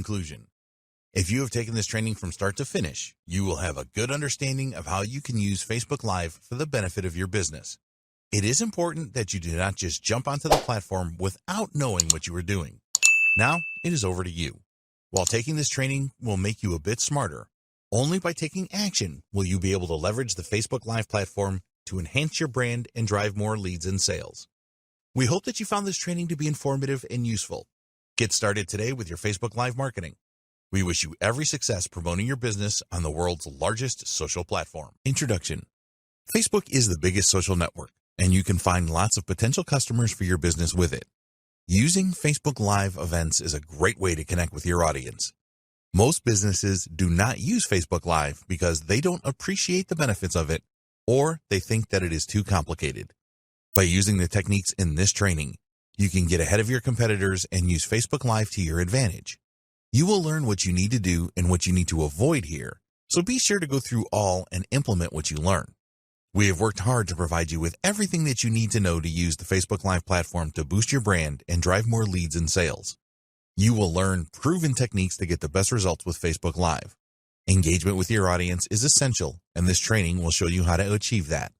conclusion. If you have taken this training from start to finish, you will have a good understanding of how you can use Facebook Live for the benefit of your business. It is important that you do not just jump onto the platform without knowing what you are doing. Now, it is over to you. While taking this training will make you a bit smarter, only by taking action will you be able to leverage the Facebook Live platform to enhance your brand and drive more leads and sales. We hope that you found this training to be informative and useful. Get started today with your Facebook Live marketing. We wish you every success promoting your business on the world's largest social platform. Introduction. Facebook is the biggest social network, and you can find lots of potential customers for your business with it. Using Facebook Live events is a great way to connect with your audience. Most businesses do not use Facebook Live because they don't appreciate the benefits of it, or they think that it is too complicated. By using the techniques in this training, you can get ahead of your competitors and use Facebook Live to your advantage. You will learn what you need to do and what you need to avoid here, so be sure to go through all and implement what you learn. We have worked hard to provide you with everything that you need to know to use the Facebook Live platform to boost your brand and drive more leads and sales. You will learn proven techniques to get the best results with Facebook Live. Engagement with your audience is essential, and this training will show you how to achieve that.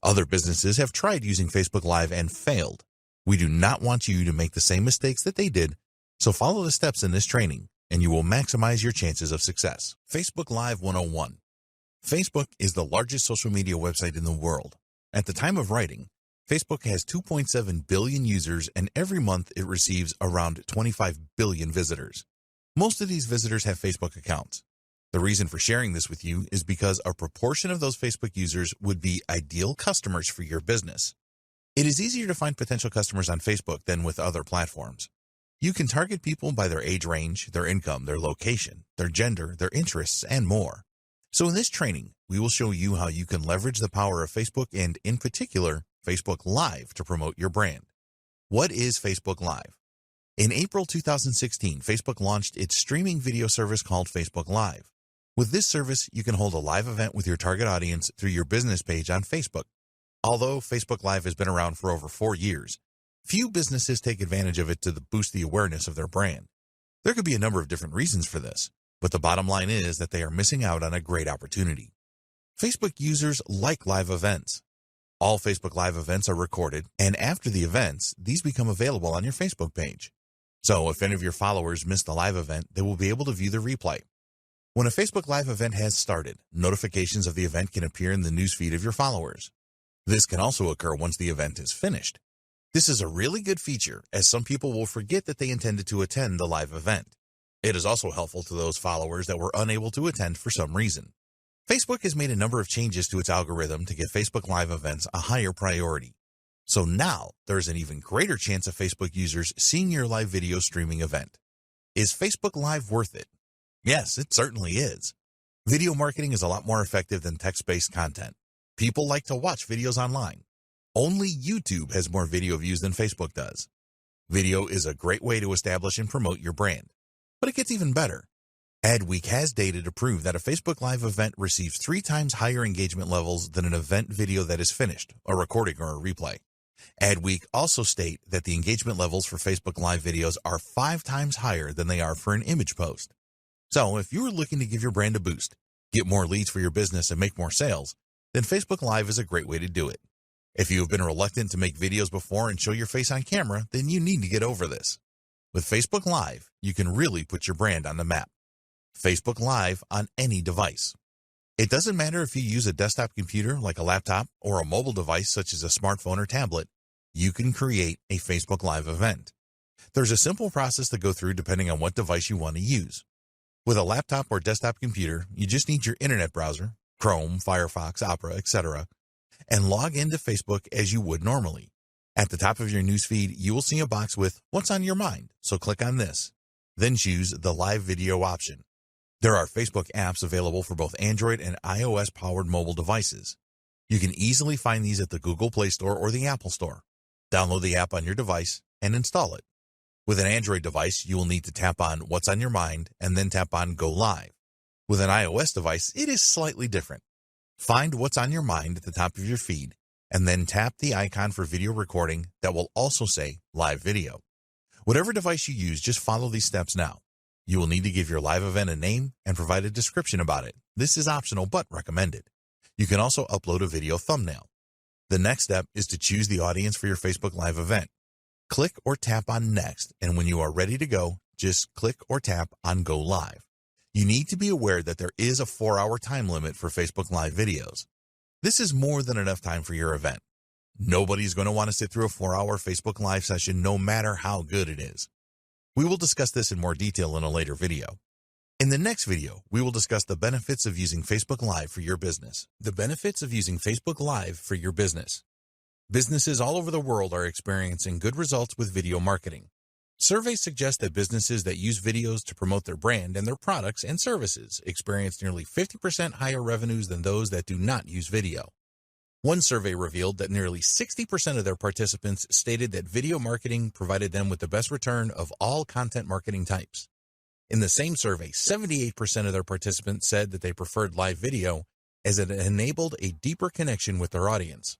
Other businesses have tried using Facebook Live and failed. We do not want you to make the same mistakes that they did, so follow the steps in this training, and you will maximize your chances of success. Facebook Live 101. Facebook is the largest social media website in the world. At the time of writing, Facebook has 2.7 billion users, and every month it receives around 25 billion visitors. Most of these visitors have Facebook accounts. The reason for sharing this with you is because a proportion of those Facebook users would be ideal customers for your business. It is easier to find potential customers on Facebook than with other platforms. You can target people by their age range, their income, their location, their gender, their interests, and more. So in this training, we will show you how you can leverage the power of Facebook and, in particular, Facebook Live to promote your brand. What is Facebook Live? In April 2016, Facebook launched its streaming video service called Facebook Live. With this service, you can hold a live event with your target audience through your business page on Facebook. Although Facebook Live has been around for over 4 years, few businesses take advantage of it to boost the awareness of their brand. There could be a number of different reasons for this, but the bottom line is that they are missing out on a great opportunity. Facebook users like live events. All Facebook Live events are recorded, and after the events, these become available on your Facebook page. So if any of your followers miss the live event, they will be able to view the replay. When a Facebook Live event has started, notifications of the event can appear in the newsfeed of your followers. This can also occur once the event is finished. This is a really good feature, as some people will forget that they intended to attend the live event. It is also helpful to those followers that were unable to attend for some reason. Facebook has made a number of changes to its algorithm to give Facebook Live events a higher priority. So now, there is an even greater chance of Facebook users seeing your live video streaming event. Is Facebook Live worth it? Yes, it certainly is. Video marketing is a lot more effective than text-based content. People like to watch videos online. Only YouTube has more video views than Facebook does. Video is a great way to establish and promote your brand. But it gets even better. Adweek has data to prove that a Facebook Live event receives 3 times higher engagement levels than an event video that is finished, a recording or a replay. Adweek also state that the engagement levels for Facebook Live videos are 5 times higher than they are for an image post. So if you are looking to give your brand a boost, get more leads for your business, and make more sales, then Facebook Live is a great way to do it. If you have been reluctant to make videos before and show your face on camera, then you need to get over this. With Facebook Live, you can really put your brand on the map. Facebook Live on any device. It doesn't matter if you use a desktop computer like a laptop or a mobile device such as a smartphone or tablet, you can create a Facebook Live event. There's a simple process to go through depending on what device you want to use. With a laptop or desktop computer, you just need your internet browser, Chrome, Firefox, Opera, etc., and log into Facebook as you would normally. At the top of your newsfeed, you will see a box with What's on Your Mind, so click on this. Then choose the Live Video option. There are Facebook apps available for both Android and iOS-powered mobile devices. You can easily find these at the Google Play Store or the Apple Store. Download the app on your device and install it. With an Android device, you will need to tap on What's on Your Mind and then tap on Go Live. With an iOS device, it is slightly different. Find What's on Your Mind at the top of your feed, and then tap the icon for video recording that will also say Live Video. Whatever device you use, just follow these steps now. You will need to give your live event a name and provide a description about it. This is optional but recommended. You can also upload a video thumbnail. The next step is to choose the audience for your Facebook Live event. Click or tap on Next, and when you are ready to go, just click or tap on Go Live. You need to be aware that there is a 4-hour time limit for Facebook Live videos. This is more than enough time for your event. Nobody's going to want to sit through a 4-hour Facebook Live session no matter how good it is. We will discuss this in more detail in a later video. In the next video, we will discuss the benefits of using Facebook Live for your business. The benefits of using Facebook Live for your business. Businesses all over the world are experiencing good results with video marketing. Surveys suggest that businesses that use videos to promote their brand and their products and services experience nearly 50% higher revenues than those that do not use video. One survey revealed that nearly 60% of their participants stated that video marketing provided them with the best return of all content marketing types. In the same survey, 78% of their participants said that they preferred live video as it enabled a deeper connection with their audience.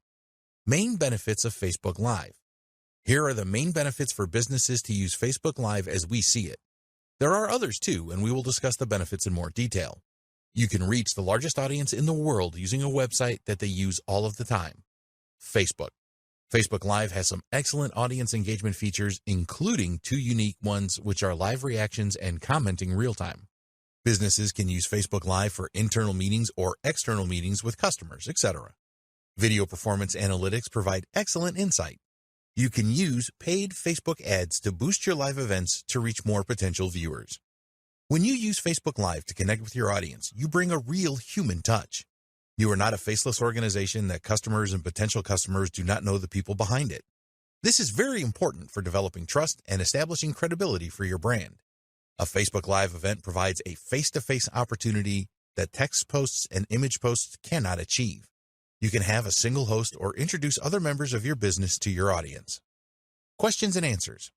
Main benefits of Facebook Live. Here are the main benefits for businesses to use Facebook Live as we see it. There are others too, and we will discuss the benefits in more detail. You can reach the largest audience in the world using a website that they use all of the time. Facebook. Facebook Live has some excellent audience engagement features, including 2 unique ones, which are live reactions and commenting real-time. Businesses can use Facebook Live for internal meetings or external meetings with customers, etc. Video performance analytics provide excellent insight. You can use paid Facebook ads to boost your live events to reach more potential viewers. When you use Facebook Live to connect with your audience, you bring a real human touch. You are not a faceless organization that customers and potential customers do not know the people behind it. This is very important for developing trust and establishing credibility for your brand. A Facebook Live event provides a face-to-face opportunity that text posts and image posts cannot achieve. You can have a single host or introduce other members of your business to your audience. Questions and answers.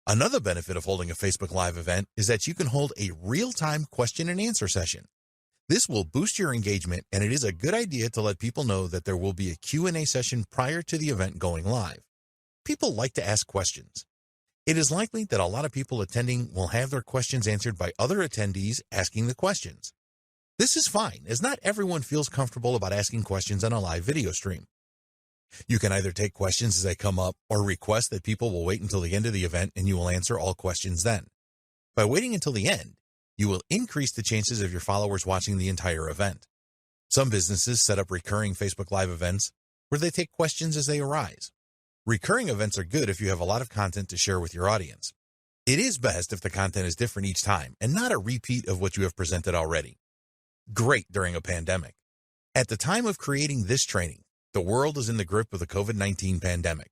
Another benefit of holding a Facebook Live event is that you can hold a real-time question and answer session. This will boost your engagement, and it is a good idea to let people know that there will be a Q&A session prior to the event going live. People like to ask questions. It is likely that a lot of people attending will have their questions answered by other attendees asking the questions. This is fine, as not everyone feels comfortable about asking questions on a live video stream. You can either take questions as they come up or request that people will wait until the end of the event and you will answer all questions then. By waiting until the end, you will increase the chances of your followers watching the entire event. Some businesses set up recurring Facebook Live events where they take questions as they arise. Recurring events are good if you have a lot of content to share with your audience. It is best if the content is different each time and not a repeat of what you have presented already. Great during a pandemic. At the time of creating this training, the world is in the grip of the COVID-19 pandemic.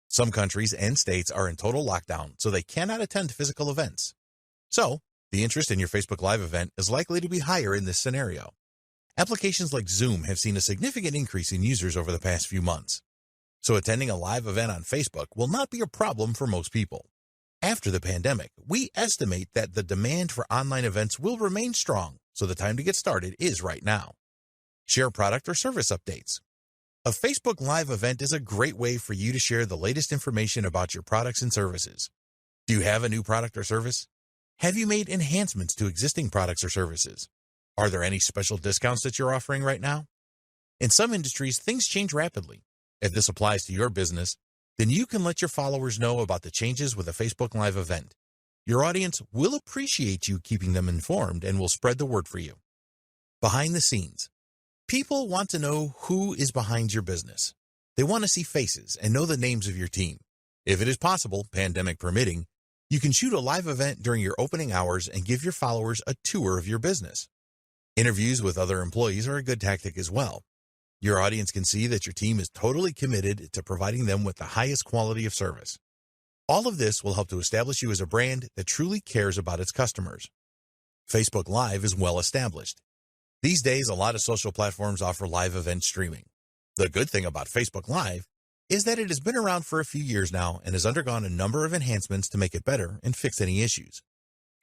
Some countries and states are in total lockdown, so they cannot attend physical events. So, the interest in your Facebook Live event is likely to be higher in this scenario. Applications like Zoom have seen a significant increase in users over the past few months. So attending a live event on Facebook will not be a problem for most people. After the pandemic, we estimate that the demand for online events will remain strong, so the time to get started is right now. Share product or service updates. A Facebook Live event is a great way for you to share the latest information about your products and services. Do you have a new product or service? Have you made enhancements to existing products or services? Are there any special discounts that you're offering right now? In some industries, things change rapidly. If this applies to your business, then you can let your followers know about the changes with a Facebook Live event. Your audience will appreciate you keeping them informed and will spread the word for you. Behind the scenes. People want to know who is behind your business. They want to see faces and know the names of your team. If it is possible, pandemic permitting, you can shoot a live event during your opening hours and give your followers a tour of your business. Interviews with other employees are a good tactic as well. Your audience can see that your team is totally committed to providing them with the highest quality of service. All of this will help to establish you as a brand that truly cares about its customers. Facebook Live is well established. These days, a lot of social platforms offer live event streaming. The good thing about Facebook Live is that it has been around for a few years now and has undergone a number of enhancements to make it better and fix any issues.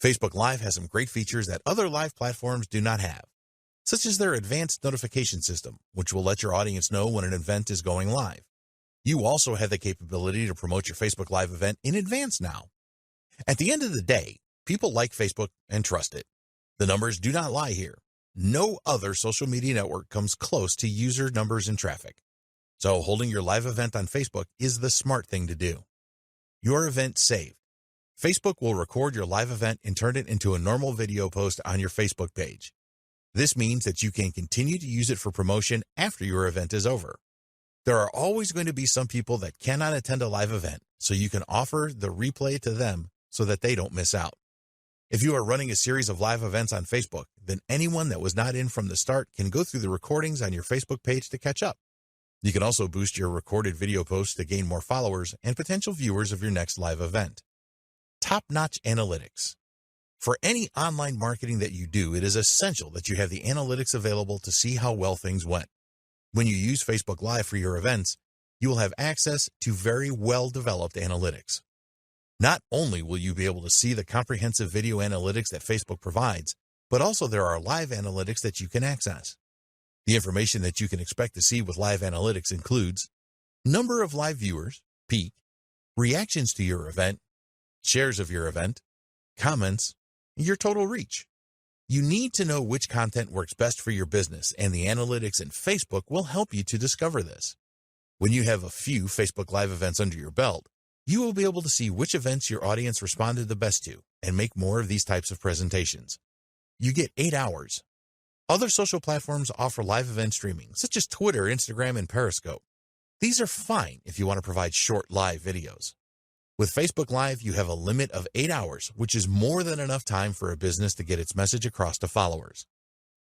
Facebook Live has some great features that other live platforms do not have, such as their advanced notification system, which will let your audience know when an event is going live. You also have the capability to promote your Facebook Live event in advance now. At the end of the day, People like Facebook and trust it. The numbers do not lie here. No other social media network comes close to user numbers and traffic. So holding your live event on Facebook is the smart thing to do. Your event saved. Facebook will record your live event and turn it into a normal video post on your Facebook page. This means that you can continue to use it for promotion after your event is over. There are always going to be some people that cannot attend a live event, so you can offer the replay to them so that they don't miss out. If you are running a series of live events on Facebook, then anyone that was not in from the start can go through the recordings on your Facebook page to catch up. You can also boost your recorded video posts to gain more followers and potential viewers of your next live event. Top-notch analytics. For any online marketing that you do, it is essential that you have the analytics available to see how well things went. When you use Facebook Live for your events, you will have access to very well-developed analytics. Not only will you be able to see the comprehensive video analytics that Facebook provides, but also there are live analytics that you can access. The information that you can expect to see with live analytics includes number of live viewers, peak, reactions to your event, shares of your event, comments, and your total reach. You need to know which content works best for your business, and the analytics in Facebook will help you to discover this. When you have a few Facebook Live events under your belt, you will be able to see which events your audience responded the best to and make more of these types of presentations. You get 8 hours. Other social platforms offer live event streaming, such as Twitter, Instagram, and Periscope. These are fine if you want to provide short live videos. With Facebook Live, you have a limit of 8 hours, which is more than enough time for a business to get its message across to followers.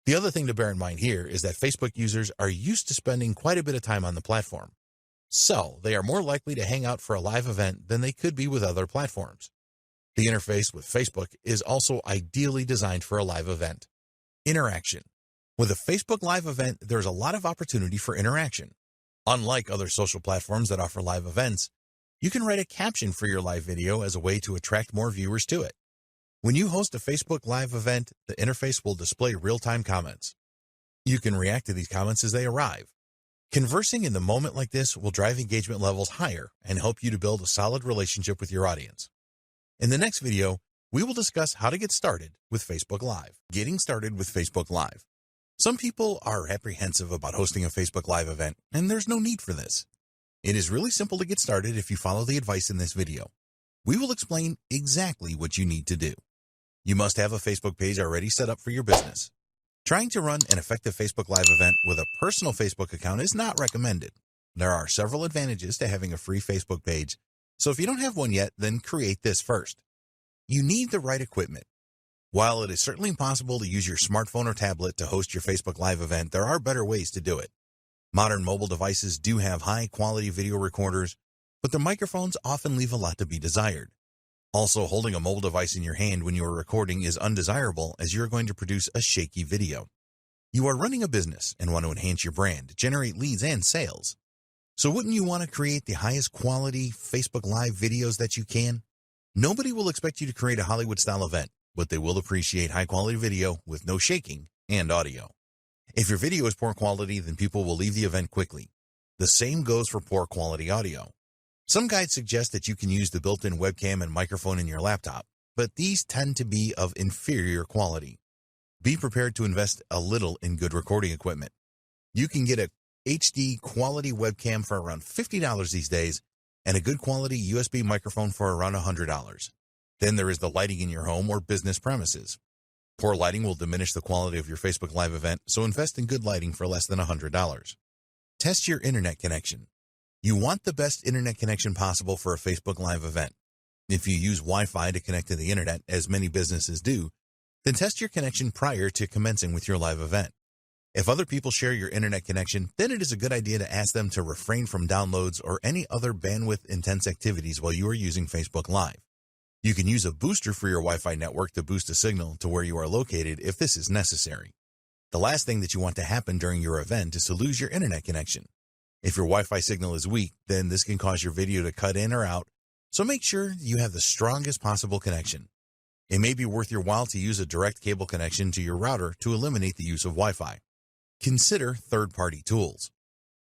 The other thing to bear in mind here is that Facebook users are used to spending quite a bit of time on the platform. So, they are more likely to hang out for a live event than they could be with other platforms. The interface with Facebook is also ideally designed for a live event. Interaction. With a Facebook Live event, there's a lot of opportunity for interaction. Unlike other social platforms that offer live events, you can write a caption for your live video as a way to attract more viewers to it. When you host a Facebook Live event, the interface will display real-time comments. You can react to these comments as they arrive. Conversing in the moment like this will drive engagement levels higher and help you to build a solid relationship with your audience. In the next video, we will discuss how to get started with Facebook Live. Getting started with Facebook Live. Some people are apprehensive about hosting a Facebook Live event, and there's no need for this. It is really simple to get started if you follow the advice in this video. We will explain exactly what you need to do. You must have a Facebook page already set up for your business. Trying to run an effective Facebook Live event with a personal Facebook account is not recommended. There are several advantages to having a free Facebook page, so if you don't have one yet, then create this first. You need the right equipment. While it is certainly possible to use your smartphone or tablet to host your Facebook Live event, there are better ways to do it. Modern mobile devices do have high-quality video recorders, but the microphones often leave a lot to be desired. Also, holding a mobile device in your hand when you are recording is undesirable as you are going to produce a shaky video. You are running a business and want to enhance your brand, generate leads and sales. So wouldn't you want to create the highest quality Facebook Live videos that you can? Nobody will expect you to create a Hollywood-style event, but they will appreciate high-quality video with no shaking and audio. If your video is poor quality, then people will leave the event quickly. The same goes for poor quality audio. Some guides suggest that you can use the built-in webcam and microphone in your laptop, but these tend to be of inferior quality. Be prepared to invest a little in good recording equipment. You can get a HD quality webcam for around $50 these days, and a good quality USB microphone for around $100. Then there is the lighting in your home or business premises. Poor lighting will diminish the quality of your Facebook Live event, so invest in good lighting for less than $100. Test your internet connection. You want the best internet connection possible for a Facebook Live event. If you use Wi-Fi to connect to the internet, as many businesses do, then test your connection prior to commencing with your live event. If other people share your internet connection, then it is a good idea to ask them to refrain from downloads or any other bandwidth-intense activities while you are using Facebook Live. You can use a booster for your Wi-Fi network to boost a signal to where you are located if this is necessary. The last thing that you want to happen during your event is to lose your internet connection. If your Wi-Fi signal is weak, then this can cause your video to cut in or out, so make sure you have the strongest possible connection. It may be worth your while to use a direct cable connection to your router to eliminate the use of Wi-Fi. Consider third-party tools.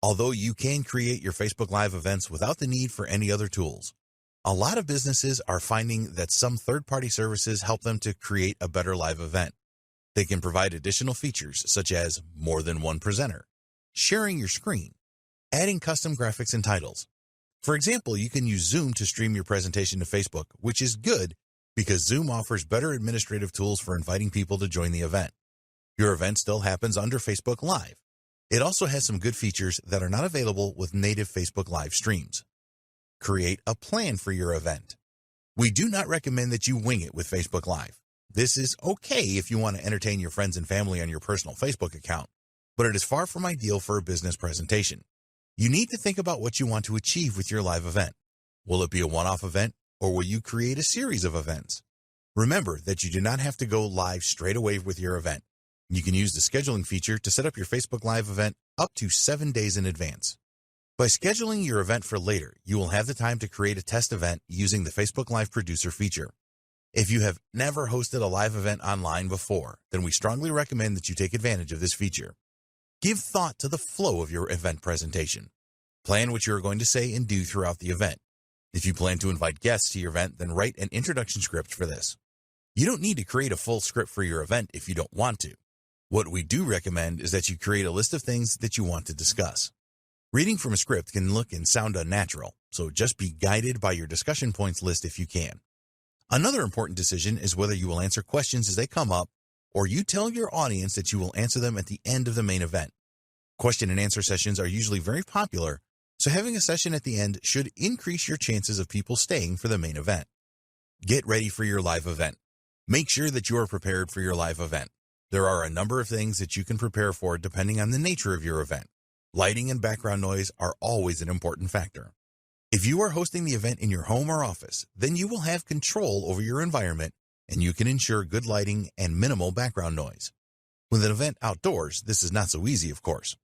Although you can create your Facebook Live events without the need for any other tools, A lot of businesses are finding that some third-party services help them to create a better live event. They can provide additional features such as more than one presenter, sharing your screen, adding custom graphics and titles. For example, you can use Zoom to stream your presentation to Facebook, which is good because Zoom offers better administrative tools for inviting people to join the event. Your event still happens under Facebook Live. It also has some good features that are not available with native Facebook Live streams. Create a plan for your event. We do not recommend that you wing it with Facebook Live. This is okay if you want to entertain your friends and family on your personal Facebook account, but it is far from ideal for a business presentation. You need to think about what you want to achieve with your live event. Will it be a one-off event, or will you create a series of events? Remember that you do not have to go live straight away with your event. You can use the scheduling feature to set up your Facebook Live event up to 7 days in advance. By scheduling your event for later, you will have the time to create a test event using the Facebook Live Producer feature. If you have never hosted a live event online before, then we strongly recommend that you take advantage of this feature. Give thought to the flow of your event presentation. Plan what you are going to say and do throughout the event. If you plan to invite guests to your event, then write an introduction script for this. You don't need to create a full script for your event if you don't want to. What we do recommend is that you create a list of things that you want to discuss. Reading from a script can look and sound unnatural, so just be guided by your discussion points list if you can. Another important decision is whether you will answer questions as they come up, or you tell your audience that you will answer them at the end of the main event. Question and answer sessions are usually very popular, so having a session at the end should increase your chances of people staying for the main event. Get ready for your live event. Make sure that you are prepared for your live event. There are a number of things that you can prepare for depending on the nature of your event. Lighting and background noise are always an important factor. If you are hosting the event in your home or office, then you will have control over your environment and you can ensure good lighting and minimal background noise. With an event outdoors, this is not so easy, of course.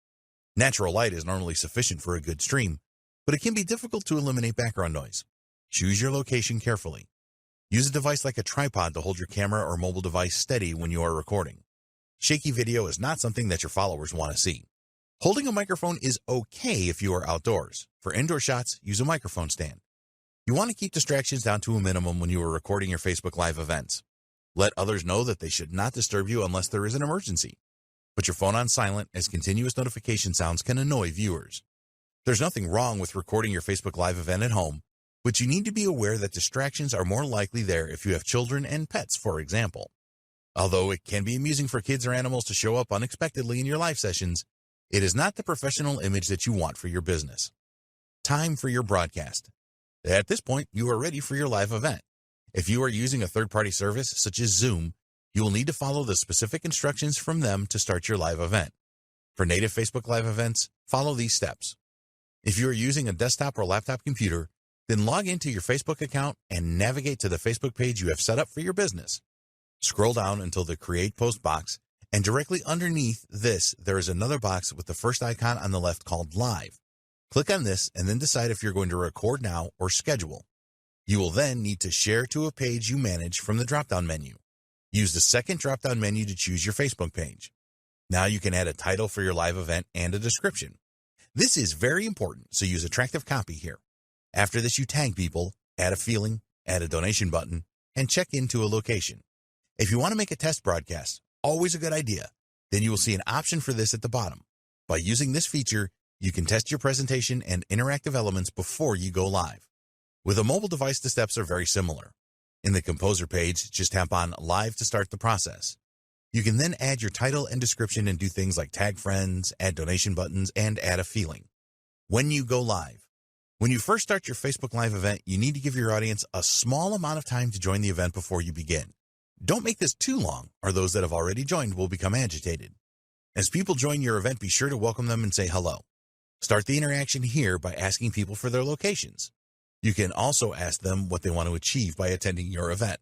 Natural light is normally sufficient for a good stream, but it can be difficult to eliminate background noise. Choose your location carefully. Use a device like a tripod to hold your camera or mobile device steady when you are recording. Shaky video is not something that your followers want to see. Holding a microphone is okay if you are outdoors. For indoor shots, use a microphone stand. You want to keep distractions down to a minimum when you are recording your Facebook Live events. Let others know that they should not disturb you unless there is an emergency. Put your phone on silent, as continuous notification sounds can annoy viewers. There's nothing wrong with recording your Facebook Live event at home, but you need to be aware that distractions are more likely there if you have children and pets, for example. Although it can be amusing for kids or animals to show up unexpectedly in your live sessions, it is not the professional image that you want for your business. Time for your broadcast. At this point, you are ready for your live event. If you are using a third-party service such as Zoom, you will need to follow the specific instructions from them to start your live event. For native Facebook Live events, follow these steps. If you are using a desktop or laptop computer, then log into your Facebook account and navigate to the Facebook page you have set up for your business. Scroll down until the Create Post box, and directly underneath this, there is another box with the first icon on the left called Live. Click on this and then decide if you're going to record now or schedule. You will then need to share to a page you manage from the drop-down menu. Use the second drop-down menu to choose your Facebook page. Now you can add a title for your live event and a description. This is very important, so use attractive copy here. After this, you tag people, add a feeling, add a donation button, and check into a location. If you want to make a test broadcast, always a good idea, then you will see an option for this at the bottom. By using this feature, you can test your presentation and interactive elements before you go live. With a mobile device, the steps are very similar. In the Composer page, just tap on Live to start the process. You can then add your title and description and do things like tag friends, add donation buttons, and add a feeling. When you go live. When you first start your Facebook Live event, you need to give your audience a small amount of time to join the event before you begin. Don't make this too long, or those that have already joined will become agitated. As people join your event, be sure to welcome them and say hello. Start the interaction here by asking people for their locations. You can also ask them what they want to achieve by attending your event.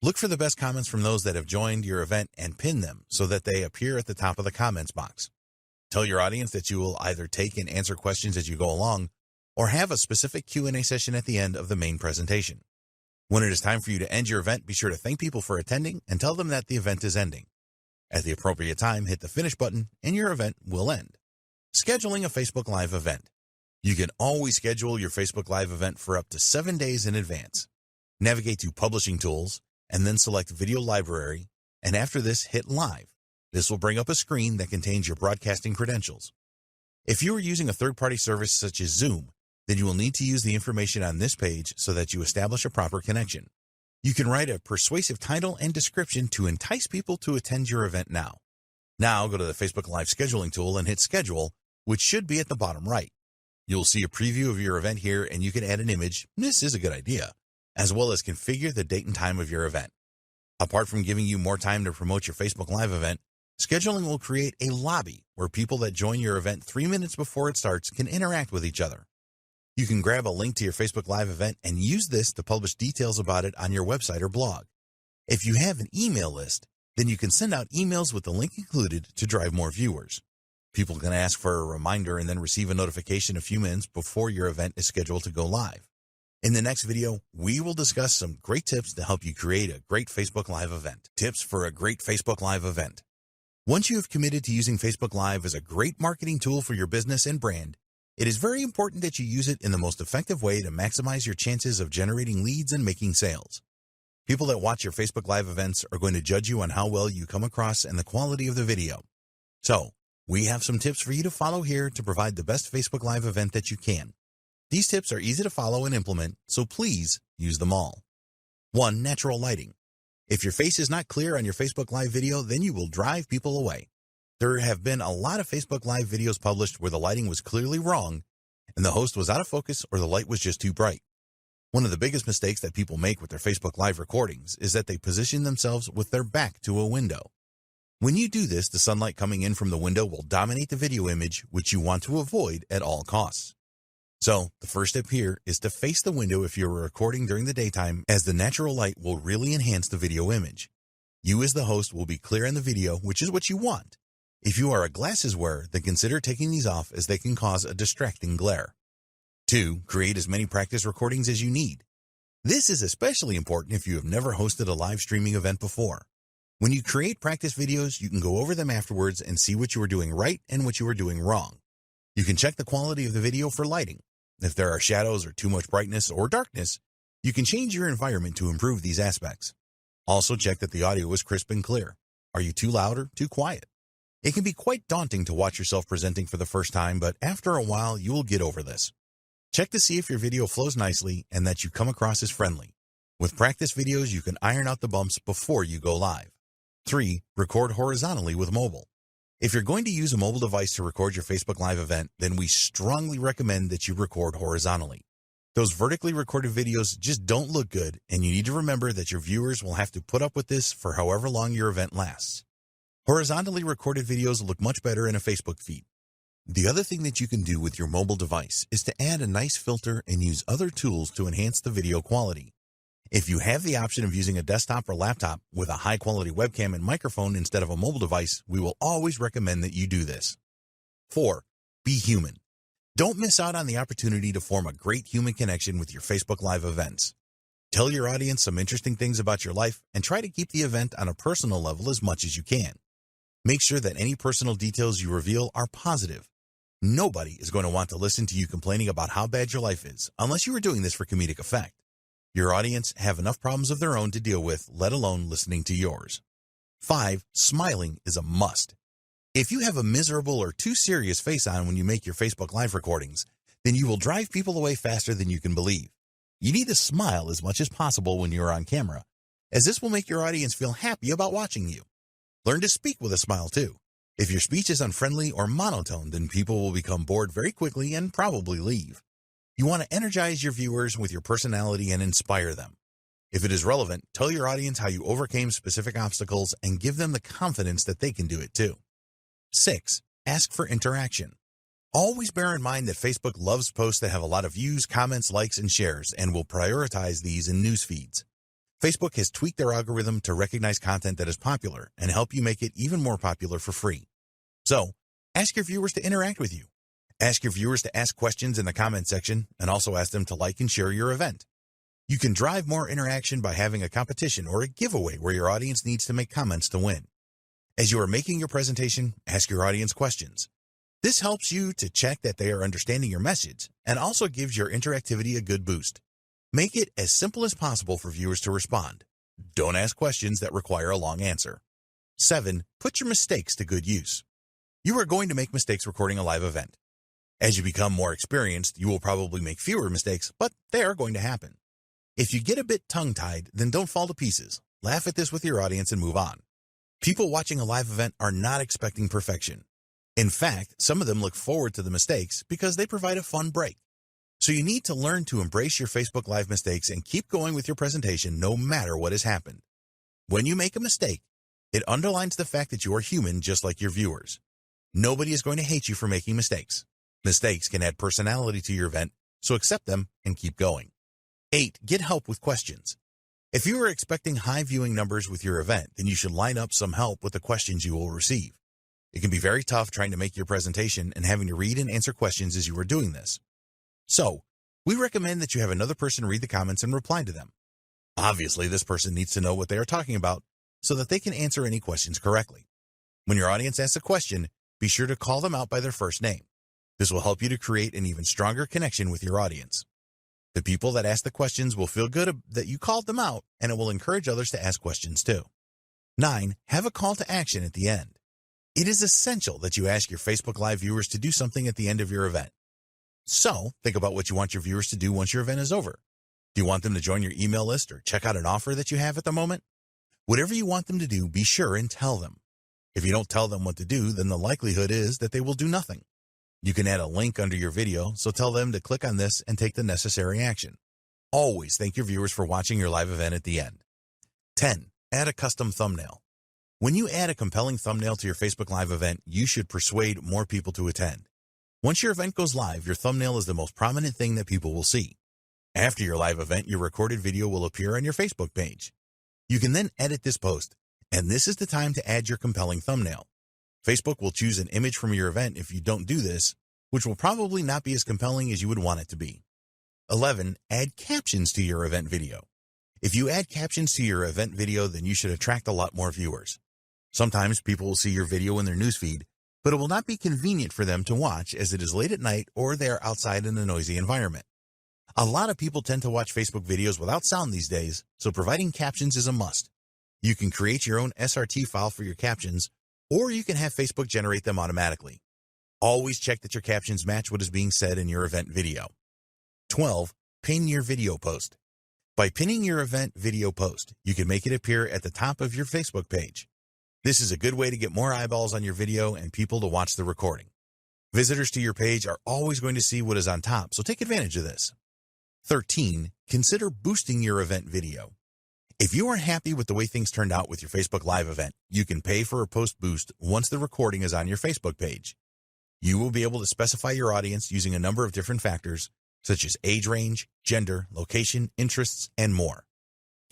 Look for the best comments from those that have joined your event and pin them so that they appear at the top of the comments box. Tell your audience that you will either take and answer questions as you go along or have a specific Q&A session at the end of the main presentation. When it is time for you to end your event, be sure to thank people for attending and tell them that the event is ending. At the appropriate time, hit the finish button and your event will end. Scheduling a Facebook Live event. You can always schedule your Facebook Live event for up to 7 days in advance. Navigate to Publishing Tools, and then select Video Library, and after this, hit Live. This will bring up a screen that contains your broadcasting credentials. If you are using a third-party service such as Zoom, then you will need to use the information on this page so that you establish a proper connection. You can write a persuasive title and description to entice people to attend your event now. Now go to the Facebook Live scheduling tool and hit Schedule, which should be at the bottom right. You'll see a preview of your event here, and you can add an image, this is a good idea, as well as configure the date and time of your event. Apart from giving you more time to promote your Facebook Live event, scheduling will create a lobby where people that join your event 3 minutes before it starts can interact with each other. You can grab a link to your Facebook Live event and use this to publish details about it on your website or blog. If you have an email list, then you can send out emails with the link included to drive more viewers. People can ask for a reminder and then receive a notification a few minutes before your event is scheduled to go live. In the next video, we will discuss some great tips to help you create a great Facebook Live event. Tips for a great Facebook Live event. Once you have committed to using Facebook Live as a great marketing tool for your business and brand, it is very important that you use it in the most effective way to maximize your chances of generating leads and making sales. People that watch your Facebook Live events are going to judge you on how well you come across and the quality of the video. So, we have some tips for you to follow here to provide the best Facebook Live event that you can. These tips are easy to follow and implement, so please use them all. 1. Natural lighting. If your face is not clear on your Facebook Live video, then you will drive people away. There have been a lot of Facebook Live videos published where the lighting was clearly wrong, and the host was out of focus or the light was just too bright. One of the biggest mistakes that people make with their Facebook Live recordings is that they position themselves with their back to a window. When you do this, the sunlight coming in from the window will dominate the video image, which you want to avoid at all costs. So, the first step here is to face the window if you're recording during the daytime, as the natural light will really enhance the video image. You as the host will be clear in the video, which is what you want. If you are a glasses wearer, then consider taking these off as they can cause a distracting glare. 2. Create as many practice recordings as you need. This is especially important if you have never hosted a live streaming event before. When you create practice videos, you can go over them afterwards and see what you are doing right and what you are doing wrong. You can check the quality of the video for lighting. If there are shadows or too much brightness or darkness, you can change your environment to improve these aspects. Also check that the audio is crisp and clear. Are you too loud or too quiet? It can be quite daunting to watch yourself presenting for the first time, but after a while, you will get over this. Check to see if your video flows nicely and that you come across as friendly. With practice videos, you can iron out the bumps before you go live. 3. Record horizontally with mobile. If you're going to use a mobile device to record your Facebook Live event, then we strongly recommend that you record horizontally. Those vertically recorded videos just don't look good, and you need to remember that your viewers will have to put up with this for however long your event lasts. Horizontally recorded videos look much better in a Facebook feed. The other thing that you can do with your mobile device is to add a nice filter and use other tools to enhance the video quality. If you have the option of using a desktop or laptop with a high-quality webcam and microphone instead of a mobile device, we will always recommend that you do this. 4. Be human. Don't miss out on the opportunity to form a great human connection with your Facebook Live events. Tell your audience some interesting things about your life and try to keep the event on a personal level as much as you can. Make sure that any personal details you reveal are positive. Nobody is going to want to listen to you complaining about how bad your life is, unless you are doing this for comedic effect. Your audience have enough problems of their own to deal with, let alone listening to yours. 5. Smiling is a must. If you have a miserable or too serious face on when you make your Facebook Live recordings, then you will drive people away faster than you can believe. You need to smile as much as possible when you are on camera, as this will make your audience feel happy about watching you. Learn to speak with a smile too. If your speech is unfriendly or monotone, then people will become bored very quickly and probably leave. You want to energize your viewers with your personality and inspire them. If it is relevant, tell your audience how you overcame specific obstacles and give them the confidence that they can do it too. 6. Ask for interaction. Always bear in mind that Facebook loves posts that have a lot of views, comments, likes, and shares, and will prioritize these in news feeds. Facebook has tweaked their algorithm to recognize content that is popular and help you make it even more popular for free. So, ask your viewers to interact with you. Ask your viewers to ask questions in the comment section and also ask them to like and share your event. You can drive more interaction by having a competition or a giveaway where your audience needs to make comments to win. As you are making your presentation, ask your audience questions. This helps you to check that they are understanding your message and also gives your interactivity a good boost. Make it as simple as possible for viewers to respond. Don't ask questions that require a long answer. 7. Put your mistakes to good use. You are going to make mistakes recording a live event. As you become more experienced, you will probably make fewer mistakes, but they are going to happen. If you get a bit tongue-tied, then don't fall to pieces. Laugh at this with your audience and move on. People watching a live event are not expecting perfection. In fact, some of them look forward to the mistakes because they provide a fun break. So you need to learn to embrace your Facebook Live mistakes and keep going with your presentation no matter what has happened. When you make a mistake, it underlines the fact that you are human just like your viewers. Nobody is going to hate you for making mistakes. Mistakes can add personality to your event, so accept them and keep going. 8. Get help with questions. If you are expecting high viewing numbers with your event, then you should line up some help with the questions you will receive. It can be very tough trying to make your presentation and having to read and answer questions as you are doing this. So, we recommend that you have another person read the comments and reply to them. Obviously, this person needs to know what they are talking about so that they can answer any questions correctly. When your audience asks a question, be sure to call them out by their first name. This will help you to create an even stronger connection with your audience. The people that ask the questions will feel good that you called them out, and it will encourage others to ask questions too. 9. Have a call to action at the end. It is essential that you ask your Facebook Live viewers to do something at the end of your event. So, think about what you want your viewers to do once your event is over. Do you want them to join your email list or check out an offer that you have at the moment? Whatever you want them to do, be sure and tell them. If you don't tell them what to do, then the likelihood is that they will do nothing. You can add a link under your video, so tell them to click on this and take the necessary action. Always thank your viewers for watching your live event at the end. 10. Add a custom thumbnail. When you add a compelling thumbnail to your Facebook Live event, you should persuade more people to attend. Once your event goes live, your thumbnail is the most prominent thing that people will see. After your live event, your recorded video will appear on your Facebook page. You can then edit this post, and this is the time to add your compelling thumbnail. Facebook will choose an image from your event if you don't do this, which will probably not be as compelling as you would want it to be. 11. Add captions to your event video. If you add captions to your event video, then you should attract a lot more viewers. Sometimes people will see your video in their newsfeed, but it will not be convenient for them to watch as it is late at night or they are outside in a noisy environment. A lot of people tend to watch Facebook videos without sound these days, so providing captions is a must. You can create your own SRT file for your captions, or you can have Facebook generate them automatically. Always check that your captions match what is being said in your event video. 12. Pin your video post. By pinning your event video post, you can make it appear at the top of your Facebook page. This is a good way to get more eyeballs on your video and people to watch the recording. Visitors to your page are always going to see what is on top, so take advantage of this. 13. Consider boosting your event video. If you are happy with the way things turned out with your Facebook Live event, you can pay for a post boost once the recording is on your Facebook page. You will be able to specify your audience using a number of different factors, such as age range, gender, location, interests, and more.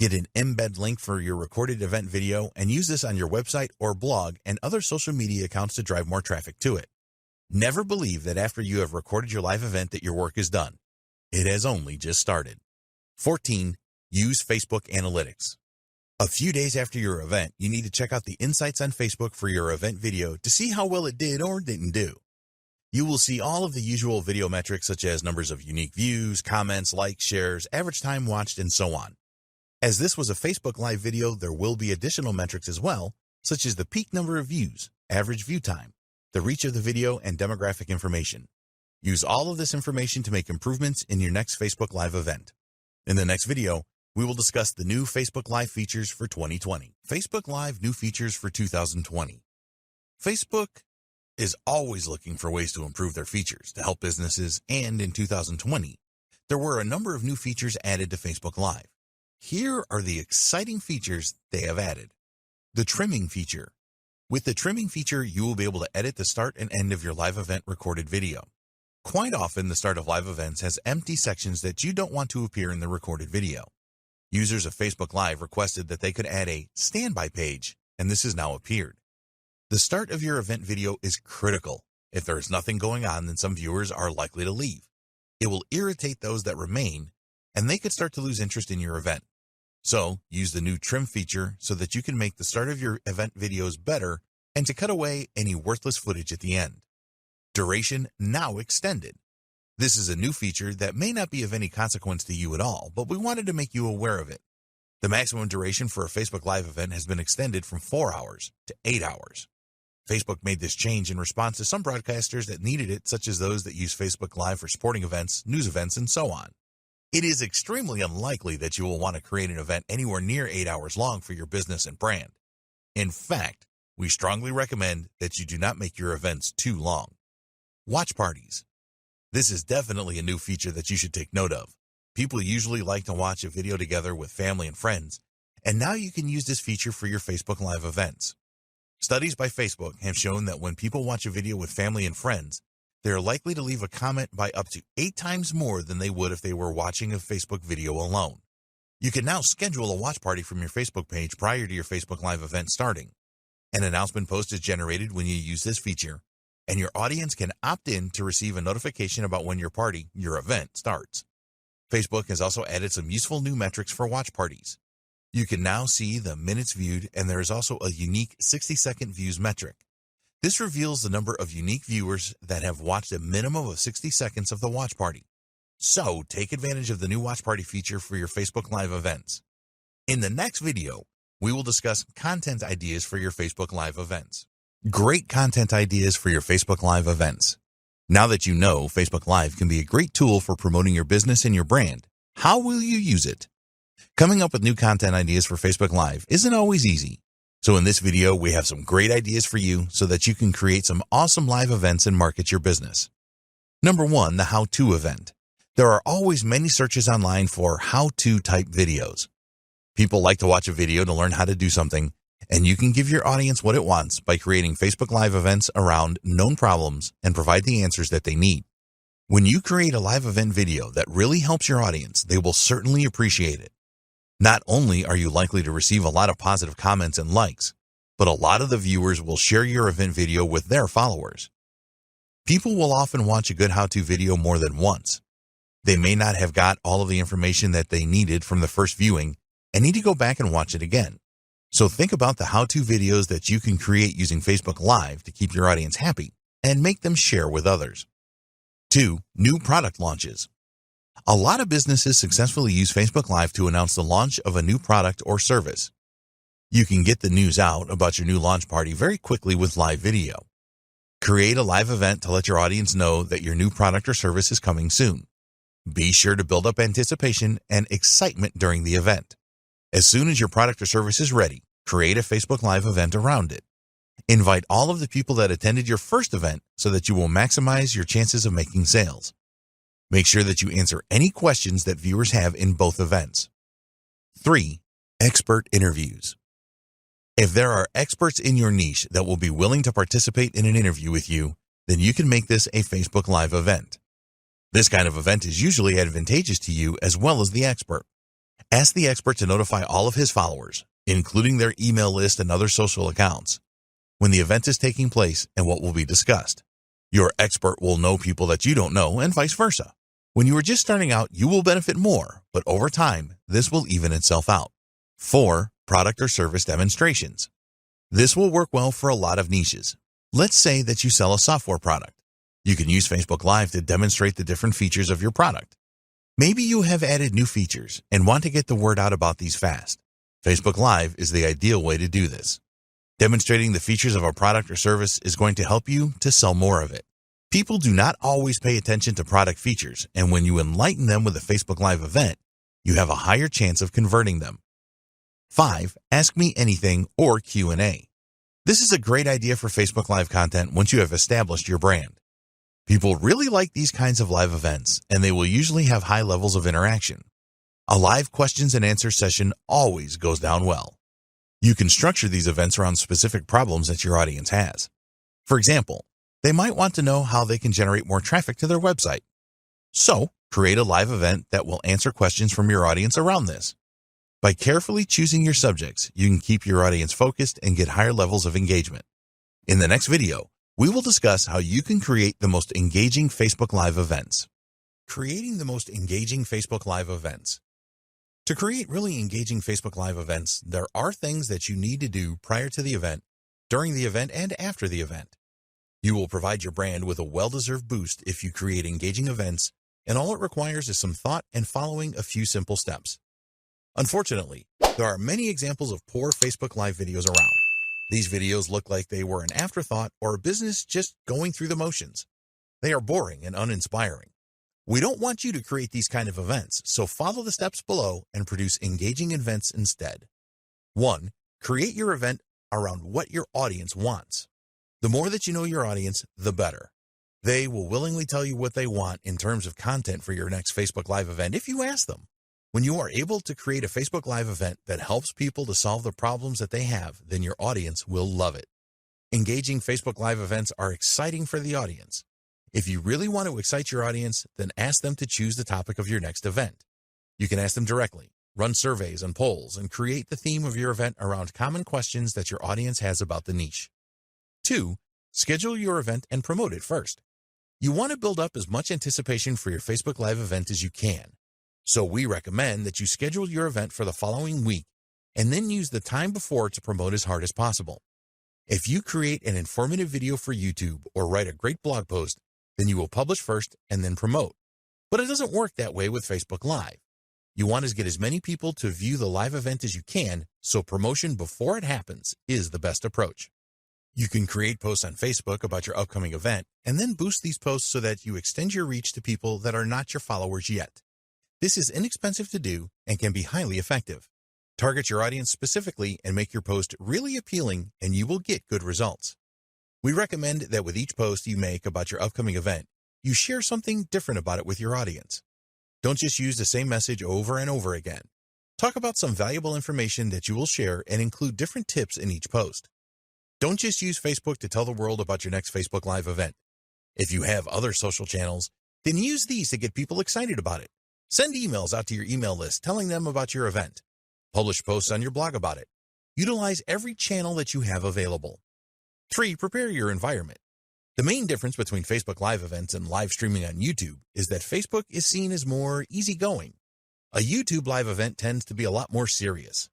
Get an embed link for your recorded event video and use this on your website or blog and other social media accounts to drive more traffic to it. Never believe that after you have recorded your live event that your work is done. It has only just started. 14. Use Facebook Analytics. A few days after your event, you need to check out the insights on Facebook for your event video to see how well it did or didn't do. You will see all of the usual video metrics such as numbers of unique views, comments, likes, shares, average time watched, and so on. As this was a Facebook Live video, there will be additional metrics as well, such as the peak number of views, average view time, the reach of the video, and demographic information. Use all of this information to make improvements in your next Facebook Live event. In the next video, we will discuss the new Facebook Live features for 2020. Facebook Live new features for 2020. Facebook is always looking for ways to improve their features to help businesses, and in 2020, there were a number of new features added to Facebook Live. Here are the exciting features they have added. The trimming feature. With the trimming feature, you will be able to edit the start and end of your live event recorded video. Quite often, the start of live events has empty sections that you don't want to appear in the recorded video. Users of Facebook Live requested that they could add a standby page, and this has now appeared. The start of your event video is critical. If there is nothing going on, then some viewers are likely to leave. It will irritate those that remain, and they could start to lose interest in your event. So, use the new trim feature so that you can make the start of your event videos better and to cut away any worthless footage at the end. Duration now extended. This is a new feature that may not be of any consequence to you at all, but we wanted to make you aware of it. The maximum duration for a Facebook Live event has been extended from 4 hours to 8 hours. Facebook made this change in response to some broadcasters that needed it, such as those that use Facebook Live for sporting events, news events, and so on. It is extremely unlikely that you will want to create an event anywhere near 8 hours long for your business and brand. In fact, we strongly recommend that you do not make your events too long. Watch parties. This is definitely a new feature that you should take note of. People usually like to watch a video together with family and friends, and now you can use this feature for your Facebook Live events. Studies by Facebook have shown that when people watch a video with family and friends, they are likely to leave a comment by up to 8 times more than they would if they were watching a Facebook video alone. You can now schedule a watch party from your Facebook page prior to your Facebook Live event starting. An announcement post is generated when you use this feature, and your audience can opt in to receive a notification about when your party, your event, starts. Facebook has also added some useful new metrics for watch parties. You can now see the minutes viewed, and there is also a unique 60-second views metric. This reveals the number of unique viewers that have watched a minimum of 60 seconds of the watch party. So, take advantage of the new watch party feature for your Facebook Live events. In the next video, we will discuss content ideas for your Facebook Live events. Great content ideas for your Facebook Live events. Now that you know Facebook Live can be a great tool for promoting your business and your brand, how will you use it? Coming up with new content ideas for Facebook Live isn't always easy. So in this video, we have some great ideas for you so that you can create some awesome live events and market your business. Number 1, the how-to event. There are always many searches online for how-to type videos. People like to watch a video to learn how to do something, and you can give your audience what it wants by creating Facebook Live events around known problems and provide the answers that they need. When you create a live event video that really helps your audience, they will certainly appreciate it. Not only are you likely to receive a lot of positive comments and likes, but a lot of the viewers will share your event video with their followers. People will often watch a good how-to video more than once. They may not have got all of the information that they needed from the first viewing and need to go back and watch it again. So think about the how-to videos that you can create using Facebook Live to keep your audience happy and make them share with others. 2, new product launches. A lot of businesses successfully use Facebook Live to announce the launch of a new product or service. You can get the news out about your new launch party very quickly with live video. Create a live event to let your audience know that your new product or service is coming soon. Be sure to build up anticipation and excitement during the event. As soon as your product or service is ready, create a Facebook Live event around it. Invite all of the people that attended your first event so that you will maximize your chances of making sales. Make sure that you answer any questions that viewers have in both events. 3, expert interviews. If there are experts in your niche that will be willing to participate in an interview with you, then you can make this a Facebook Live event. This kind of event is usually advantageous to you as well as the expert. Ask the expert to notify all of his followers, including their email list and other social accounts, when the event is taking place and what will be discussed. Your expert will know people that you don't know and vice versa. When you are just starting out, you will benefit more, but over time, this will even itself out. 4, product or service demonstrations. This will work well for a lot of niches. Let's say that you sell a software product. You can use Facebook Live to demonstrate the different features of your product. Maybe you have added new features and want to get the word out about these fast. Facebook Live is the ideal way to do this. Demonstrating the features of a product or service is going to help you to sell more of it. People do not always pay attention to product features, and when you enlighten them with a Facebook Live event, you have a higher chance of converting them. 5, Ask Me Anything or Q&A. This is a great idea for Facebook Live content once you have established your brand. People really like these kinds of live events, and they will usually have high levels of interaction. A live questions and answers session always goes down well. You can structure these events around specific problems that your audience has. For example, they might want to know how they can generate more traffic to their website. So, create a live event that will answer questions from your audience around this. By carefully choosing your subjects, you can keep your audience focused and get higher levels of engagement. In the next video, we will discuss how you can create the most engaging Facebook Live events. Creating the most engaging Facebook Live events. To create really engaging Facebook Live events, there are things that you need to do prior to the event, during the event, and after the event. You will provide your brand with a well-deserved boost if you create engaging events, and all it requires is some thought and following a few simple steps. Unfortunately, there are many examples of poor Facebook Live videos around. These videos look like they were an afterthought or a business just going through the motions. They are boring and uninspiring. We don't want you to create these kind of events, so follow the steps below and produce engaging events instead. 1. Create your event around what your audience wants. The more that you know your audience, the better. They will willingly tell you what they want in terms of content for your next Facebook Live event if you ask them. When you are able to create a Facebook Live event that helps people to solve the problems that they have, then your audience will love it. Engaging Facebook Live events are exciting for the audience. If you really want to excite your audience, then ask them to choose the topic of your next event. You can ask them directly, run surveys and polls, and create the theme of your event around common questions that your audience has about the niche. 2. Schedule your event and promote it first. You want to build up as much anticipation for your Facebook Live event as you can. So we recommend that you schedule your event for the following week and then use the time before to promote as hard as possible. If you create an informative video for YouTube or write a great blog post, then you will publish first and then promote. But it doesn't work that way with Facebook Live. You want to get as many people to view the live event as you can, so promotion before it happens is the best approach. You can create posts on Facebook about your upcoming event and then boost these posts so that you extend your reach to people that are not your followers yet. This is inexpensive to do and can be highly effective. Target your audience specifically and make your post really appealing, and you will get good results. We recommend that with each post you make about your upcoming event, you share something different about it with your audience. Don't just use the same message over and over again. Talk about some valuable information that you will share and include different tips in each post. Don't just use Facebook to tell the world about your next Facebook Live event. If you have other social channels, then use these to get people excited about it. Send emails out to your email list telling them about your event. Publish posts on your blog about it. Utilize every channel that you have available. 3. Prepare your environment. The main difference between Facebook Live events and live streaming on YouTube is that Facebook is seen as more easygoing. A YouTube live event tends to be a lot more serious.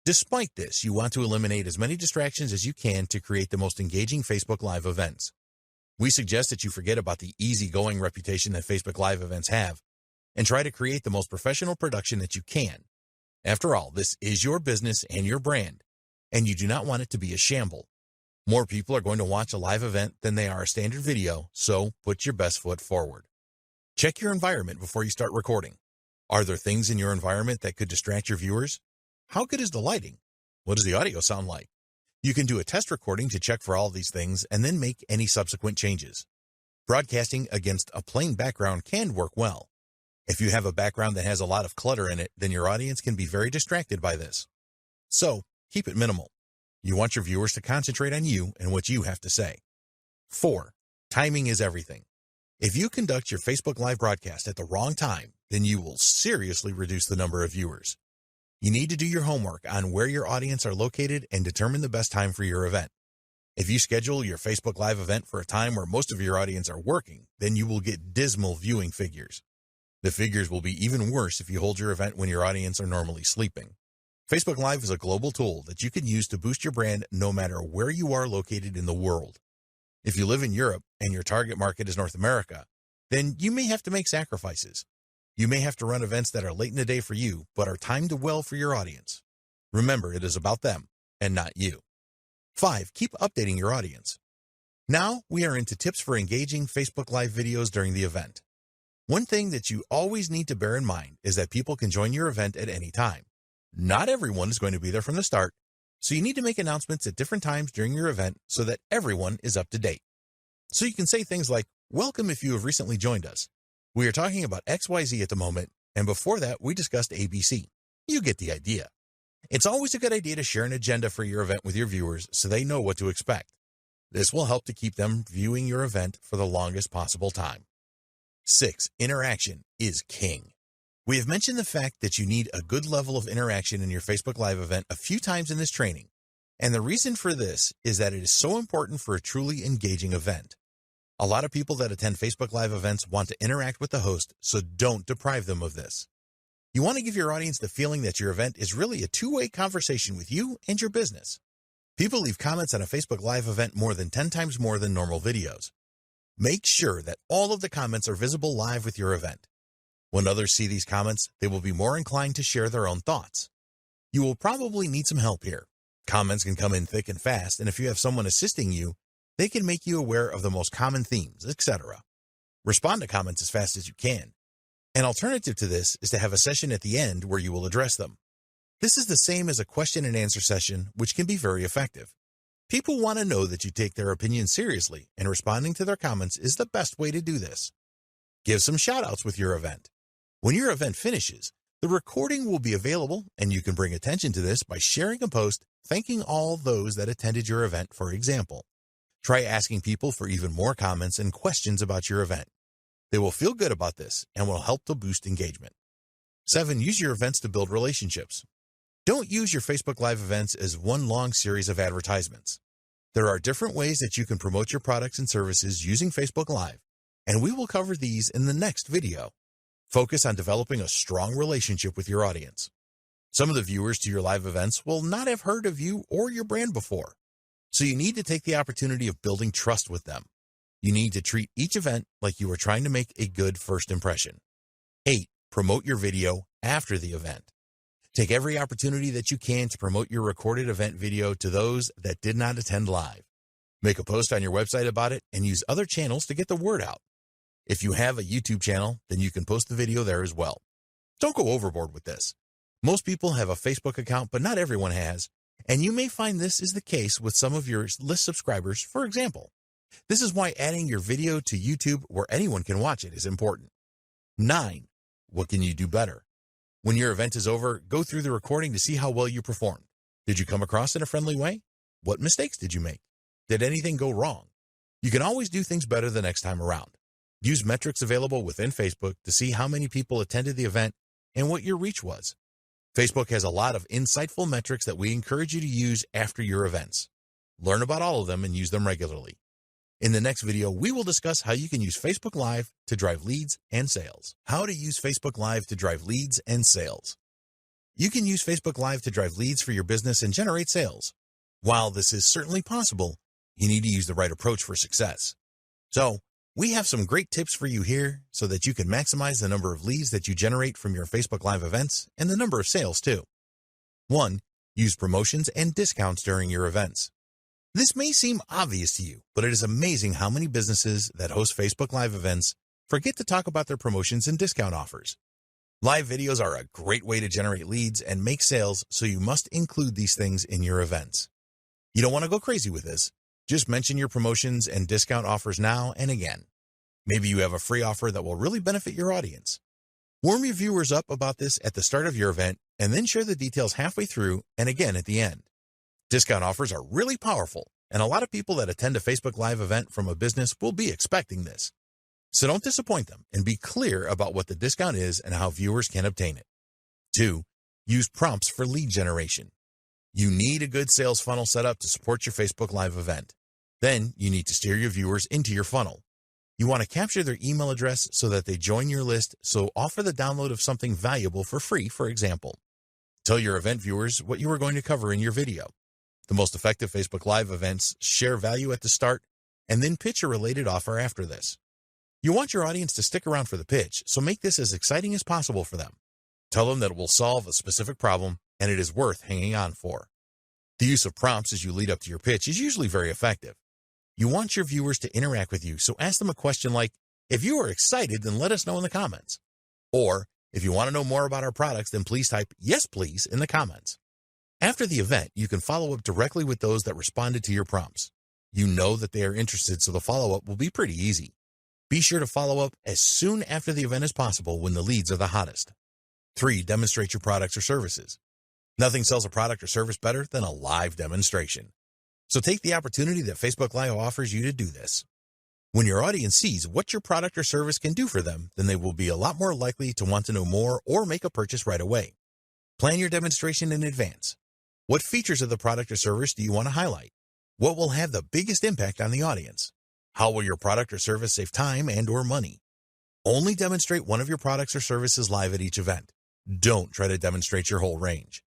Despite this, you want to eliminate as many distractions as you can to create the most engaging Facebook Live events. We suggest that you forget about the easygoing reputation that Facebook Live events have and try to create the most professional production that you can. After all, this is your business and your brand, and you do not want it to be a shamble. More people are going to watch a live event than they are a standard video, so put your best foot forward. Check your environment before you start recording. Are there things in your environment that could distract your viewers? How good is the lighting? What does the audio sound like? You can do a test recording to check for all these things and then make any subsequent changes. Broadcasting against a plain background can work well. If you have a background that has a lot of clutter in it, then your audience can be very distracted by this. So, keep it minimal. You want your viewers to concentrate on you and what you have to say. 4. Timing is everything. If you conduct your Facebook Live broadcast at the wrong time, then you will seriously reduce the number of viewers. You need to do your homework on where your audience are located and determine the best time for your event. If you schedule your Facebook Live event for a time where most of your audience are working, then you will get dismal viewing figures. The figures will be even worse if you hold your event when your audience are normally sleeping. Facebook Live is a global tool that you can use to boost your brand no matter where you are located in the world. If you live in Europe and your target market is North America, then you may have to make sacrifices. You may have to run events that are late in the day for you, but are timed well for your audience. Remember, it is about them and not you. 5. Keep updating your audience. Now we are into tips for engaging Facebook Live videos during the event. One thing that you always need to bear in mind is that people can join your event at any time. Not everyone is going to be there from the start, so you need to make announcements at different times during your event so that everyone is up to date. So you can say things like, "Welcome if you have recently joined us. We are talking about XYZ at the moment, and before that we discussed ABC. You get the idea." It's always a good idea to share an agenda for your event with your viewers so they know what to expect. This will help to keep them viewing your event for the longest possible time. 6. Interaction is king. We have mentioned the fact that you need a good level of interaction in your Facebook Live event a few times in this training, and the reason for this is that it is so important for a truly engaging event. A lot of people that attend Facebook Live events want to interact with the host, so don't deprive them of this. You want to give your audience the feeling that your event is really a two-way conversation with you and your business. People leave comments on a Facebook Live event more than 10 times more than normal videos. Make sure that all of the comments are visible live with your event. When others see these comments, they will be more inclined to share their own thoughts. You will probably need some help here. Comments can come in thick and fast, and if you have someone assisting you, they can make you aware of the most common themes, etc. Respond to comments as fast as you can. An alternative to this is to have a session at the end where you will address them. This is the same as a question and answer session, which can be very effective. People want to know that you take their opinion seriously, and responding to their comments is the best way to do this. Give some shout-outs with your event. When your event finishes, the recording will be available, and you can bring attention to this by sharing a post thanking all those that attended your event, for example. Try asking people for even more comments and questions about your event. They will feel good about this and will help to boost engagement. 7. Use your events to build relationships. Don't use your Facebook Live events as one long series of advertisements. There are different ways that you can promote your products and services using Facebook Live, and we will cover these in the next video. Focus on developing a strong relationship with your audience. Some of the viewers to your live events will not have heard of you or your brand before, so you need to take the opportunity of building trust with them. You need to treat each event like you are trying to make a good first impression. 8. Promote your video after the event. Take every opportunity that you can to promote your recorded event video to those that did not attend live. Make a post on your website about it and use other channels to get the word out. If you have a YouTube channel, then you can post the video there as well. Don't go overboard with this. Most people have a Facebook account, but not everyone has, and you may find this is the case with some of your list subscribers, for example. This is why adding your video to YouTube where anyone can watch it is important. 9. What can you do better? When your event is over, go through the recording to see how well you performed. Did you come across in a friendly way? What mistakes did you make? Did anything go wrong? You can always do things better the next time around. Use metrics available within Facebook to see how many people attended the event and what your reach was. Facebook has a lot of insightful metrics that we encourage you to use after your events. Learn about all of them and use them regularly. In the next video, we will discuss how you can use Facebook Live to drive leads and sales. How to use Facebook Live to drive leads and sales. You can use Facebook Live to drive leads for your business and generate sales. While this is certainly possible, you need to use the right approach for success. So, we have some great tips for you here so that you can maximize the number of leads that you generate from your Facebook Live events and the number of sales too. 1. Use promotions and discounts during your events. This may seem obvious to you, but it is amazing how many businesses that host Facebook Live events forget to talk about their promotions and discount offers. Live videos are a great way to generate leads and make sales, so you must include these things in your events. You don't want to go crazy with this. Just mention your promotions and discount offers now and again. Maybe you have a free offer that will really benefit your audience. Warm your viewers up about this at the start of your event and then share the details halfway through and again at the end. Discount offers are really powerful, and a lot of people that attend a Facebook Live event from a business will be expecting this. So don't disappoint them and be clear about what the discount is and how viewers can obtain it. 2. Use prompts for lead generation. You need a good sales funnel set up to support your Facebook Live event. Then you need to steer your viewers into your funnel. You want to capture their email address so that they join your list, so offer the download of something valuable for free, for example. Tell your event viewers what you are going to cover in your video. The most effective Facebook Live events share value at the start and then pitch a related offer after this. You want your audience to stick around for the pitch, so make this as exciting as possible for them. Tell them that it will solve a specific problem and it is worth hanging on for. The use of prompts as you lead up to your pitch is usually very effective. You want your viewers to interact with you, so ask them a question like, "If you are excited, then let us know in the comments." Or, "If you want to know more about our products, then please type 'yes, please' in the comments." After the event, you can follow up directly with those that responded to your prompts. You know that they are interested, so the follow-up will be pretty easy. Be sure to follow up as soon after the event as possible when the leads are the hottest. 3. Demonstrate your products or services. Nothing sells a product or service better than a live demonstration. So take the opportunity that Facebook Live offers you to do this. When your audience sees what your product or service can do for them, then they will be a lot more likely to want to know more or make a purchase right away. Plan your demonstration in advance. What features of the product or service do you want to highlight? What will have the biggest impact on the audience? How will your product or service save time and/or money? Only demonstrate one of your products or services live at each event. Don't try to demonstrate your whole range.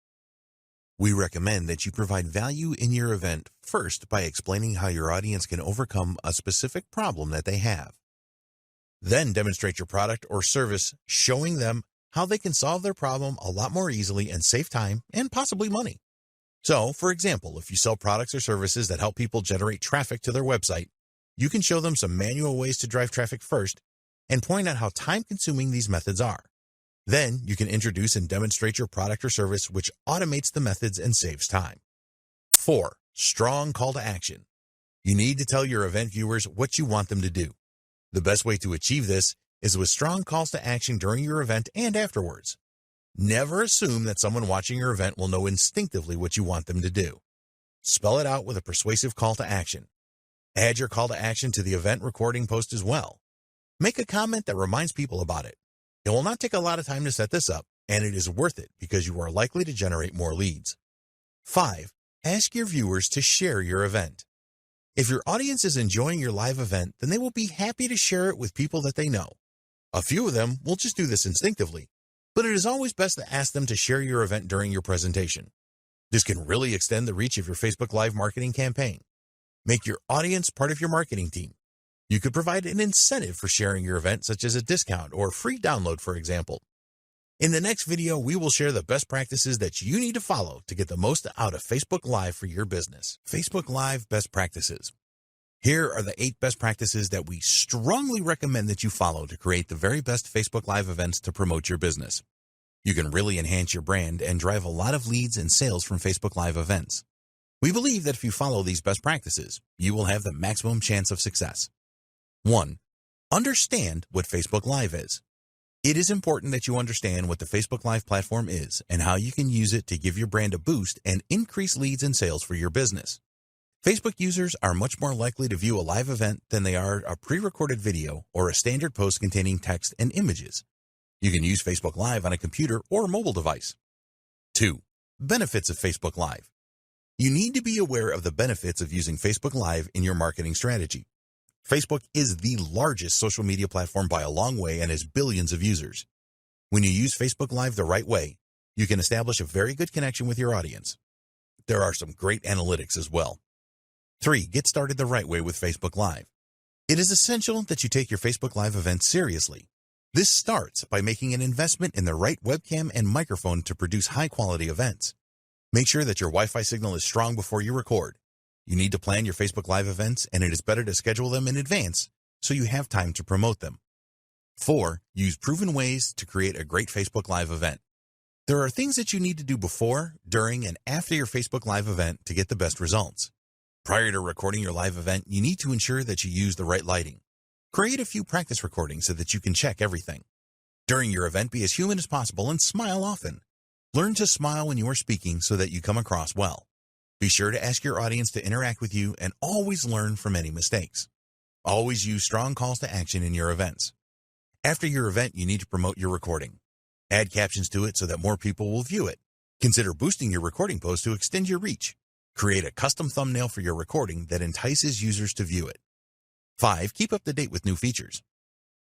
We recommend that you provide value in your event first by explaining how your audience can overcome a specific problem that they have. Then demonstrate your product or service, showing them how they can solve their problem a lot more easily and save time and possibly money. So, for example, if you sell products or services that help people generate traffic to their website, you can show them some manual ways to drive traffic first and point out how time-consuming these methods are. Then you can introduce and demonstrate your product or service, which automates the methods and saves time. 4. Strong call to action. You need to tell your event viewers what you want them to do. The best way to achieve this is with strong calls to action during your event and afterwards. Never assume that someone watching your event will know instinctively what you want them to do. Spell it out with a persuasive call to action. Add your call to action to the event recording post as well. Make a comment that reminds people about it. It will not take a lot of time to set this up, and it is worth it because you are likely to generate more leads. 5. Ask your viewers to share your event. If your audience is enjoying your live event, then they will be happy to share it with people that they know. A few of them will just do this instinctively, but it is always best to ask them to share your event during your presentation. This can really extend the reach of your Facebook Live marketing campaign. Make your audience part of your marketing team. You could provide an incentive for sharing your event, such as a discount or free download, for example. In the next video, we will share the best practices that you need to follow to get the most out of Facebook Live for your business. Facebook Live best practices. Here are the 8 best practices that we strongly recommend that you follow to create the very best Facebook Live events to promote your business. You can really enhance your brand and drive a lot of leads and sales from Facebook Live events. We believe that if you follow these best practices, you will have the maximum chance of success. 1. Understand what Facebook Live is. It is important that you understand what the Facebook Live platform is and how you can use it to give your brand a boost and increase leads and sales for your business. Facebook users are much more likely to view a live event than they are a pre-recorded video or a standard post containing text and images. You can use Facebook Live on a computer or mobile device. 2. Benefits of Facebook Live. You need to be aware of the benefits of using Facebook Live in your marketing strategy. Facebook is the largest social media platform by a long way and has billions of users. When you use Facebook Live the right way, you can establish a very good connection with your audience. There are some great analytics as well. 3. Get started the right way with Facebook Live. It is essential that you take your Facebook Live event seriously. This starts by making an investment in the right webcam and microphone to produce high-quality events. Make sure that your Wi-Fi signal is strong before you record. You need to plan your Facebook Live events, and it is better to schedule them in advance so you have time to promote them. 4. Use proven ways to create a great Facebook Live event. There are things that you need to do before, during, and after your Facebook Live event to get the best results. Prior to recording your live event, you need to ensure that you use the right lighting. Create a few practice recordings so that you can check everything. During your event, be as human as possible and smile often. Learn to smile when you are speaking so that you come across well. Be sure to ask your audience to interact with you and always learn from any mistakes. Always use strong calls to action in your events. After your event, you need to promote your recording. Add captions to it so that more people will view it. Consider boosting your recording post to extend your reach. Create a custom thumbnail for your recording that entices users to view it. 5. Keep up to date with new features.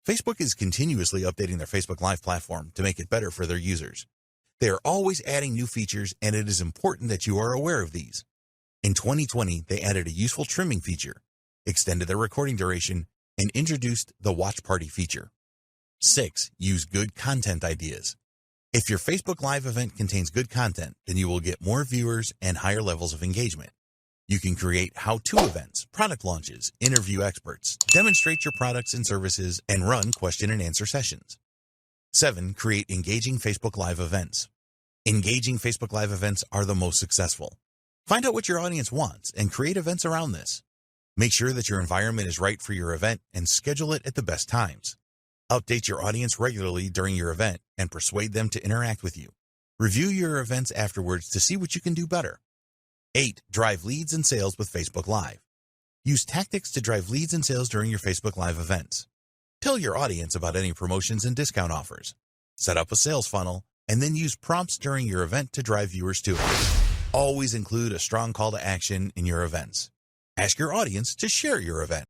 Facebook is continuously updating their Facebook Live platform to make it better for their users. They are always adding new features, and it is important that you are aware of these. In 2020, they added a useful trimming feature, extended their recording duration, and introduced the watch party feature. 6. Use good content ideas. If your Facebook Live event contains good content, then you will get more viewers and higher levels of engagement. You can create how-to events, product launches, interview experts, demonstrate your products and services, and run question and answer sessions. 7. Create engaging Facebook Live events. Engaging Facebook Live events are the most successful. Find out what your audience wants and create events around this. Make sure that your environment is right for your event and schedule it at the best times. Update your audience regularly during your event and persuade them to interact with you. Review your events afterwards to see what you can do better. 8. Drive leads and sales with Facebook Live. Use tactics to drive leads and sales during your Facebook Live events. Tell your audience about any promotions and discount offers. Set up a sales funnel and then use prompts during your event to drive viewers to it. Always include a strong call to action in your events. Ask your audience to share your event.